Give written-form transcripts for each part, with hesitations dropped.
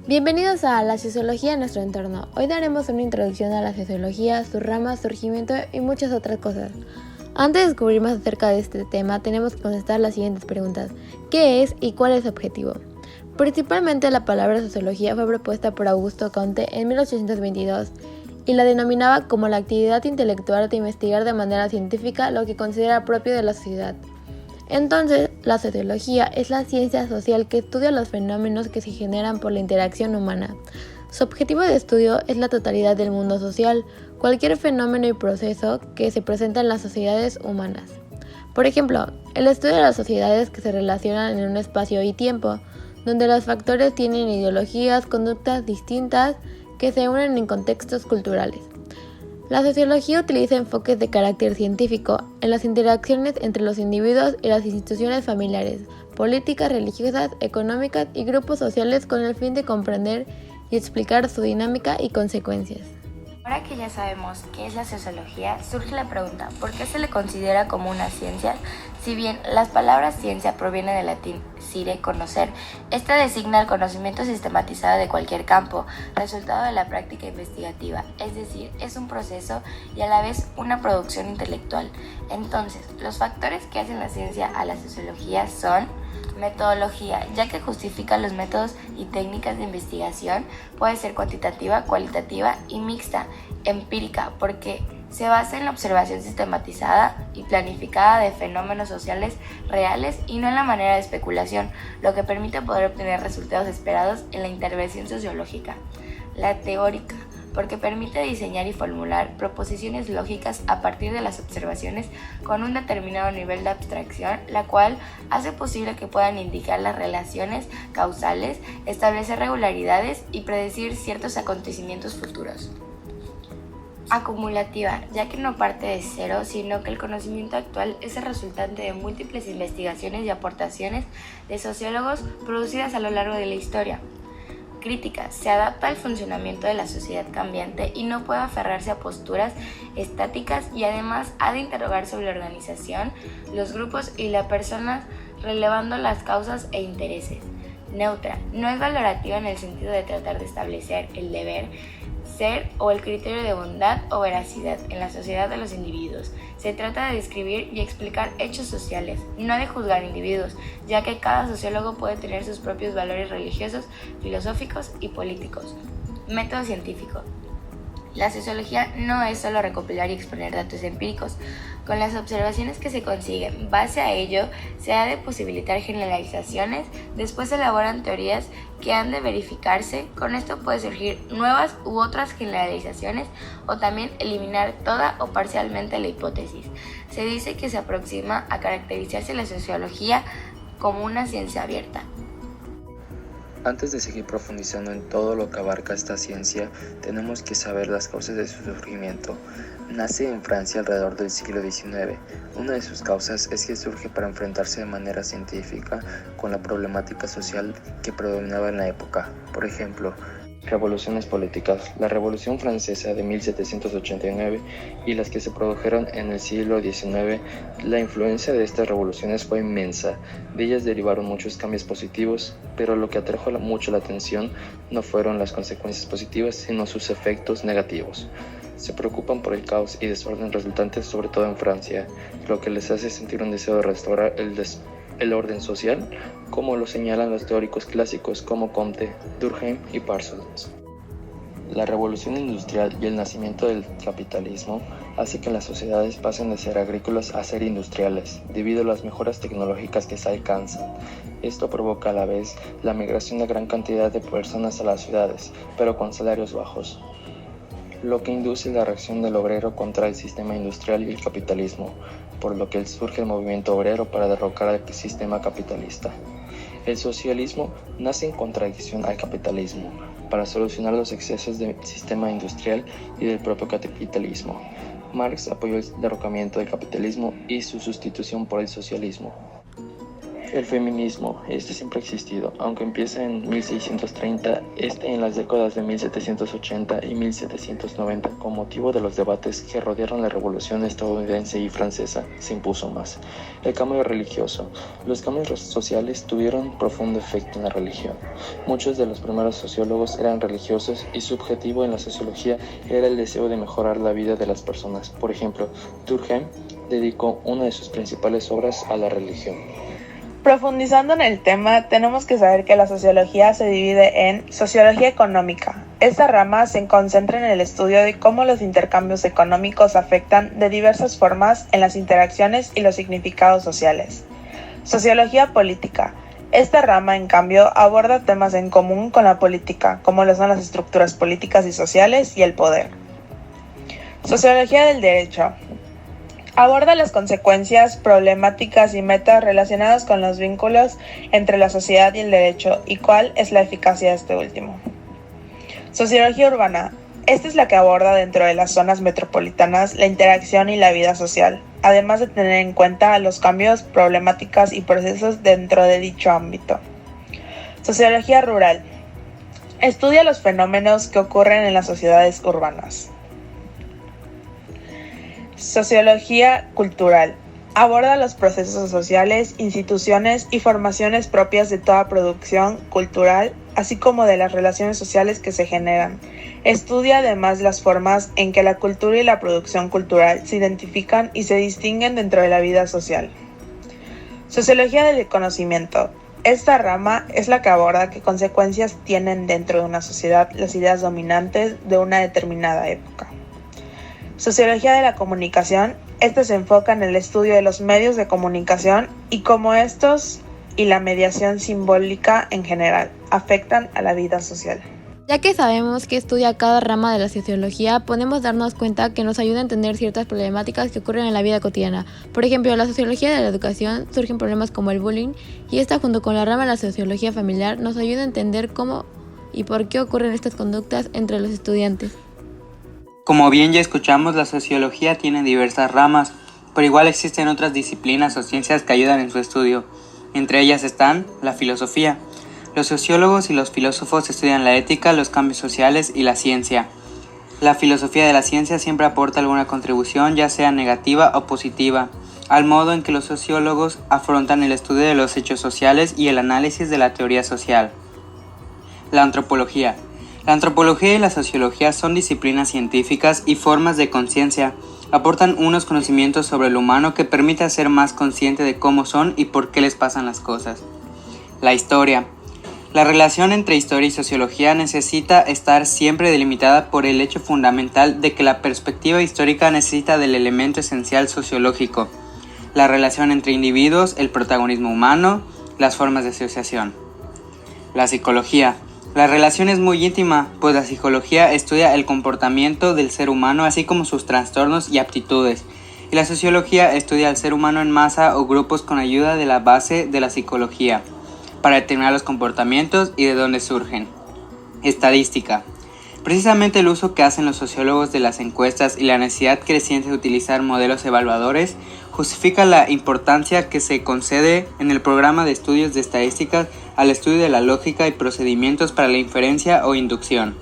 Bienvenidos a la sociología en nuestro entorno. Hoy daremos una introducción a la sociología, sus ramas, surgimiento y muchas otras cosas. Antes de descubrir más acerca de este tema, tenemos que contestar las siguientes preguntas. ¿Qué es y cuál es su objetivo? Principalmente la palabra sociología fue propuesta por Augusto Comte en 1822 y la denominaba como la actividad intelectual de investigar de manera científica lo que considera propio de la sociedad. Entonces, la sociología es la ciencia social que estudia los fenómenos que se generan por la interacción humana. Su objetivo de estudio es la totalidad del mundo social, cualquier fenómeno y proceso que se presenta en las sociedades humanas. Por ejemplo, el estudio de las sociedades que se relacionan en un espacio y tiempo, donde los factores tienen ideologías, conductas distintas que se unen en contextos culturales. La sociología utiliza enfoques de carácter científico en las interacciones entre los individuos y las instituciones familiares, políticas, religiosas, económicas y grupos sociales con el fin de comprender y explicar su dinámica y consecuencias. Ahora que ya sabemos qué es la sociología, surge la pregunta, ¿por qué se le considera como una ciencia? Si bien las palabras ciencia provienen del latín scire, conocer, esta designa el conocimiento sistematizado de cualquier campo, resultado de la práctica investigativa, es decir, es un proceso y a la vez una producción intelectual. Entonces, los factores que hacen la ciencia a la sociología son metodología, ya que justifica los métodos y técnicas de investigación, puede ser cuantitativa, cualitativa y mixta, empírica, porque se basa en la observación sistematizada y planificada de fenómenos sociales reales y no en la manera de especulación, lo que permite poder obtener resultados esperados en la intervención sociológica. La teórica, porque permite diseñar y formular proposiciones lógicas a partir de las observaciones con un determinado nivel de abstracción, la cual hace posible que puedan indicar las relaciones causales, establecer regularidades y predecir ciertos acontecimientos futuros. Acumulativa, ya que no parte de cero, sino que el conocimiento actual es el resultante de múltiples investigaciones y aportaciones de sociólogos producidas a lo largo de la historia. Crítica, se adapta al funcionamiento de la sociedad cambiante y no puede aferrarse a posturas estáticas y además ha de interrogar sobre la organización, los grupos y las personas, relevando las causas e intereses. Neutra, no es valorativa en el sentido de tratar de establecer el deber ser o el criterio de bondad o veracidad en la sociedad de los individuos. Se trata de describir y explicar hechos sociales, no de juzgar individuos, ya que cada sociólogo puede tener sus propios valores religiosos, filosóficos y políticos. Método científico. La sociología no es solo recopilar y exponer datos empíricos. Con las observaciones que se consiguen, base a ello, se ha de posibilitar generalizaciones, después se elaboran teorías que han de verificarse. Con esto puede surgir nuevas u otras generalizaciones o también eliminar toda o parcialmente la hipótesis. Se dice que se aproxima a caracterizarse la sociología como una ciencia abierta. Antes de seguir profundizando en todo lo que abarca esta ciencia, tenemos que saber las causas de su surgimiento. Nace en Francia alrededor del siglo XIX. Una de sus causas es que surge para enfrentarse de manera científica con la problemática social que predominaba en la época. Por ejemplo, revoluciones políticas, la Revolución Francesa de 1789 y las que se produjeron en el siglo XIX. La influencia de estas revoluciones fue inmensa, de ellas derivaron muchos cambios positivos, pero lo que atrajo mucho la atención no fueron las consecuencias positivas, sino sus efectos negativos. Se preocupan por el caos y desorden resultantes sobre todo en Francia, lo que les hace sentir un deseo de restaurar el orden social, como lo señalan los teóricos clásicos como Comte, Durkheim y Parsons. La revolución industrial y el nacimiento del capitalismo hace que las sociedades pasen de ser agrícolas a ser industriales, debido a las mejoras tecnológicas que se alcanzan. Esto provoca a la vez la migración de gran cantidad de personas a las ciudades, pero con salarios bajos, lo que induce la reacción del obrero contra el sistema industrial y el capitalismo, por lo que surge el movimiento obrero para derrocar al sistema capitalista. El socialismo nace en contradicción al capitalismo, para solucionar los excesos del sistema industrial y del propio capitalismo. Marx apoyó el derrocamiento del capitalismo y su sustitución por el socialismo. El feminismo, siempre ha existido, aunque empieza en 1630, en las décadas de 1780 y 1790, con motivo de los debates que rodearon la revolución estadounidense y francesa, se impuso más. El cambio religioso. Los cambios sociales tuvieron profundo efecto en la religión. Muchos de los primeros sociólogos eran religiosos y su objetivo en la sociología era el deseo de mejorar la vida de las personas. Por ejemplo, Durkheim dedicó una de sus principales obras a la religión. Profundizando en el tema, tenemos que saber que la sociología se divide en sociología económica. Esta rama se concentra en el estudio de cómo los intercambios económicos afectan de diversas formas en las interacciones y los significados sociales. Sociología política. Esta rama, en cambio, aborda temas en común con la política, como lo son las estructuras políticas y sociales y el poder. Sociología del derecho. Aborda las consecuencias, problemáticas y metas relacionadas con los vínculos entre la sociedad y el derecho y cuál es la eficacia de este último. Sociología urbana. Esta es la que aborda dentro de las zonas metropolitanas la interacción y la vida social, además de tener en cuenta los cambios, problemáticas y procesos dentro de dicho ámbito. Sociología rural. Estudia los fenómenos que ocurren en las sociedades urbanas. Sociología cultural. Aborda los procesos sociales, instituciones y formaciones propias de toda producción cultural, así como de las relaciones sociales que se generan. Estudia además las formas en que la cultura y la producción cultural se identifican y se distinguen dentro de la vida social. Sociología del conocimiento. Esta rama es la que aborda qué consecuencias tienen dentro de una sociedad las ideas dominantes de una determinada época. Sociología de la comunicación. Esta se enfoca en el estudio de los medios de comunicación y cómo estos y la mediación simbólica en general afectan a la vida social. Ya que sabemos que estudia cada rama de la sociología, podemos darnos cuenta que nos ayuda a entender ciertas problemáticas que ocurren en la vida cotidiana. Por ejemplo, en la sociología de la educación surgen problemas como el bullying y esta, junto con la rama de la sociología familiar, nos ayuda a entender cómo y por qué ocurren estas conductas entre los estudiantes. Como bien ya escuchamos, la sociología tiene diversas ramas, pero igual existen otras disciplinas o ciencias que ayudan en su estudio. Entre ellas están la filosofía. Los sociólogos y los filósofos estudian la ética, los cambios sociales y la ciencia. La filosofía de la ciencia siempre aporta alguna contribución, ya sea negativa o positiva, al modo en que los sociólogos afrontan el estudio de los hechos sociales y el análisis de la teoría social. La antropología. La antropología y la sociología son disciplinas científicas y formas de conciencia. Aportan unos conocimientos sobre el humano que permite ser más consciente de cómo son y por qué les pasan las cosas. La historia. La relación entre historia y sociología necesita estar siempre delimitada por el hecho fundamental de que la perspectiva histórica necesita del elemento esencial sociológico, la relación entre individuos, el protagonismo humano, las formas de asociación. La psicología. La relación es muy íntima, pues la psicología estudia el comportamiento del ser humano así como sus trastornos y aptitudes, y la sociología estudia al ser humano en masa o grupos con ayuda de la base de la psicología, para determinar los comportamientos y de dónde surgen. Estadística. Precisamente el uso que hacen los sociólogos de las encuestas y la necesidad creciente de utilizar modelos evaluadores justifica la importancia que se concede en el programa de estudios de estadísticas al estudio de la lógica y procedimientos para la inferencia o inducción.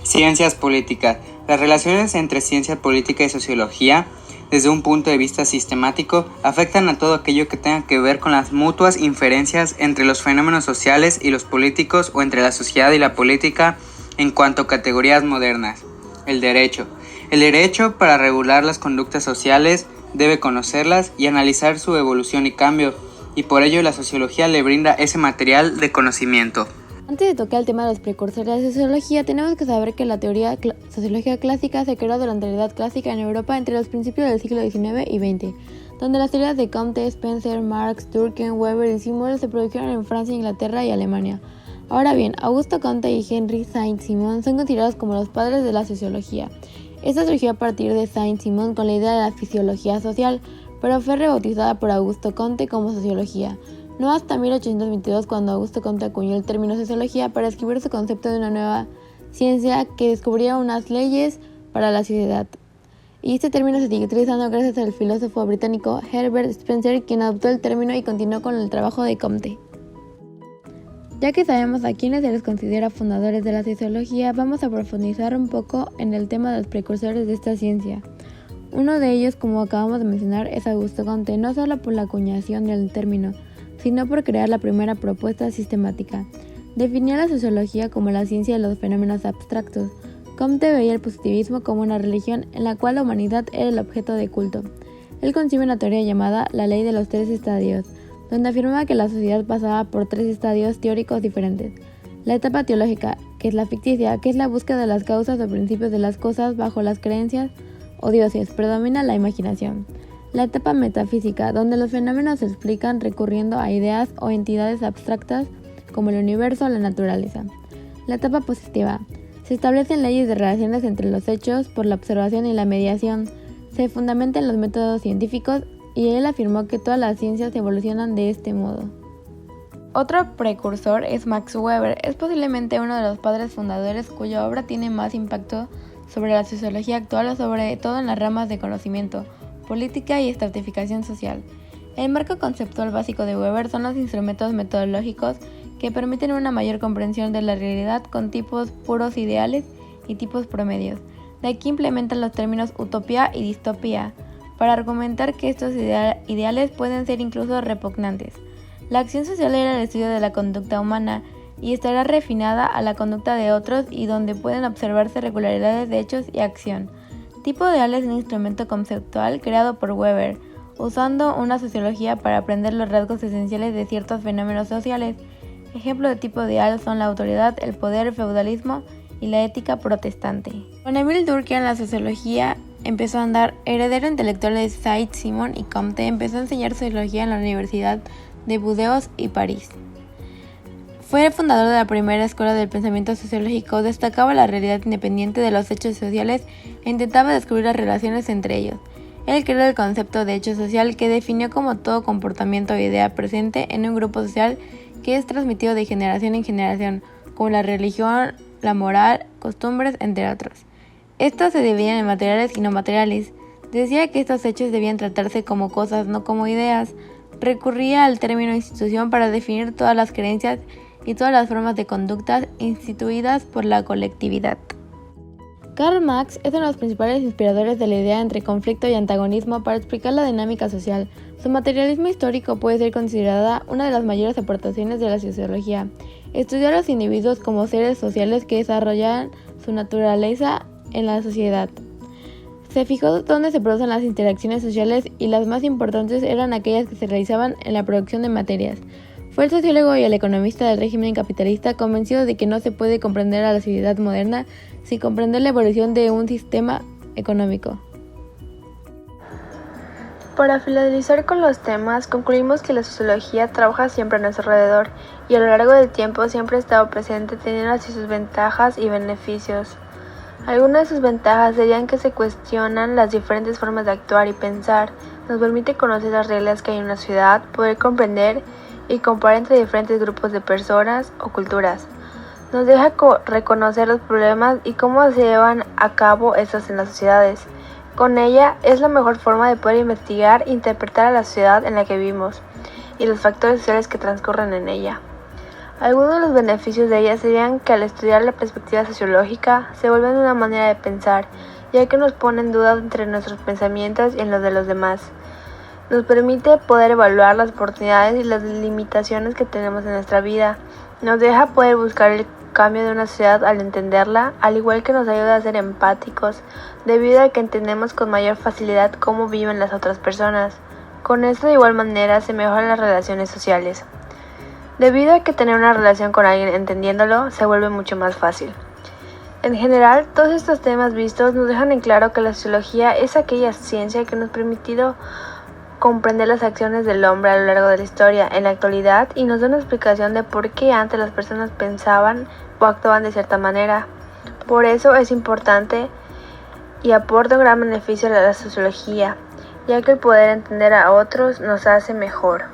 Ciencias políticas. Las relaciones entre ciencia política y sociología, desde un punto de vista sistemático, afectan a todo aquello que tenga que ver con las mutuas inferencias entre los fenómenos sociales y los políticos o entre la sociedad y la política en cuanto a categorías modernas. El derecho. El derecho, para regular las conductas sociales, debe conocerlas y analizar su evolución y cambio, y por ello la sociología le brinda ese material de conocimiento. Antes de tocar el tema de los precursores de la sociología, tenemos que saber que la teoría sociología clásica se creó durante la Edad Clásica en Europa entre los principios del siglo XIX y XX, donde las teorías de Comte, Spencer, Marx, Durkheim, Weber y Simon se produjeron en Francia, Inglaterra y Alemania. Ahora bien, Augusto Comte y Henry Saint-Simon son considerados como los padres de la sociología. Esta surgió a partir de Saint-Simon con la idea de la fisiología social, pero fue rebautizada por Augusto Comte como sociología. No hasta 1822 cuando Augusto Comte acuñó el término sociología para escribir su concepto de una nueva ciencia que descubría unas leyes para la sociedad. y este término se siguió utilizando gracias al filósofo británico Herbert Spencer, quien adoptó el término y continuó con el trabajo de Comte. Ya que sabemos a quiénes se les considera fundadores de la sociología, vamos a profundizar un poco en el tema de los precursores de esta ciencia. Uno de ellos, como acabamos de mencionar, es Augusto Comte, no solo por la acuñación del término, sino por crear la primera propuesta sistemática. Definió la sociología como la ciencia de los fenómenos abstractos. Comte veía el positivismo como una religión en la cual la humanidad era el objeto de culto. Él concibe una teoría llamada la ley de los 3 estadios, donde afirmaba que la sociedad pasaba por 3 estadios teóricos diferentes. La etapa teológica, que es la ficticia, que es la búsqueda de las causas o principios de las cosas bajo las creencias o dioses, predomina la imaginación. La etapa metafísica, donde los fenómenos se explican recurriendo a ideas o entidades abstractas como el universo o la naturaleza. La etapa positiva. Se establecen leyes de relaciones entre los hechos por la observación y la mediación. Se fundamenta en los métodos científicos y él afirmó que todas las ciencias evolucionan de este modo. Otro precursor es Max Weber. Es posiblemente uno de los padres fundadores cuya obra tiene más impacto sobre la sociología actual, sobre todo en las ramas de conocimiento, política y estratificación social. El marco conceptual básico de Weber son los instrumentos metodológicos que permiten una mayor comprensión de la realidad con tipos puros ideales y tipos promedios. De aquí implementan los términos utopía y distopía, para argumentar que estos ideales pueden ser incluso repugnantes. La acción social era el estudio de la conducta humana y estará refinada a la conducta de otros y donde pueden observarse regularidades de hechos y acción. Tipo ideal es un instrumento conceptual creado por Weber, usando una sociología para aprender los rasgos esenciales de ciertos fenómenos sociales. Ejemplos de tipo ideal son la autoridad, el poder, el feudalismo y la ética protestante. Con Emile Durkheim la sociología empezó a andar. Heredero intelectual de Saint-Simon y Comte, empezó a enseñar sociología en la Universidad de Burdeos y París. Fue el fundador de la primera escuela del pensamiento sociológico, destacaba la realidad independiente de los hechos sociales e intentaba descubrir las relaciones entre ellos. Él creó el concepto de hecho social, que definió como todo comportamiento o idea presente en un grupo social que es transmitido de generación en generación, como la religión, la moral, costumbres, entre otros. Estos se dividían en materiales y no materiales. Decía que estos hechos debían tratarse como cosas, no como ideas. Recurría al término institución para definir todas las creencias y todas las formas de conductas instituidas por la colectividad. Karl Marx es uno de los principales inspiradores de la idea entre conflicto y antagonismo para explicar la dinámica social. Su materialismo histórico puede ser considerada una de las mayores aportaciones de la sociología. Estudió a los individuos como seres sociales que desarrollan su naturaleza en la sociedad. Se fijó dónde se producen las interacciones sociales y las más importantes eran aquellas que se realizaban en la producción de materias. Fue el sociólogo y el economista del régimen capitalista, convencido de que no se puede comprender a la sociedad moderna sin comprender la evolución de un sistema económico. Para finalizar con los temas, concluimos que la sociología trabaja siempre a nuestro alrededor y a lo largo del tiempo siempre ha estado presente, teniendo así sus ventajas y beneficios. Algunas de sus ventajas serían que se cuestionan las diferentes formas de actuar y pensar, nos permite conocer las reglas que hay en una ciudad, poder comprender y comparar entre diferentes grupos de personas o culturas. Nos deja reconocer los problemas y cómo se llevan a cabo estos en las sociedades. Con ella es la mejor forma de poder investigar e interpretar a la sociedad en la que vivimos y los factores sociales que transcurren en ella. Algunos de los beneficios de ella serían que al estudiar la perspectiva sociológica se vuelven una manera de pensar, ya que nos pone en duda entre nuestros pensamientos y en los de los demás. Nos permite poder evaluar las oportunidades y las limitaciones que tenemos en nuestra vida. Nos deja poder buscar el cambio de una sociedad al entenderla, al igual que nos ayuda a ser empáticos, debido a que entendemos con mayor facilidad cómo viven las otras personas. Con esto de igual manera se mejoran las relaciones sociales, debido a que tener una relación con alguien entendiéndolo se vuelve mucho más fácil. En general, todos estos temas vistos nos dejan en claro que la sociología es aquella ciencia que nos ha permitido comprender las acciones del hombre a lo largo de la historia, en la actualidad, y nos da una explicación de por qué antes las personas pensaban o actuaban de cierta manera. Por eso es importante y aporta un gran beneficio a la sociología, ya que el poder entender a otros nos hace mejor.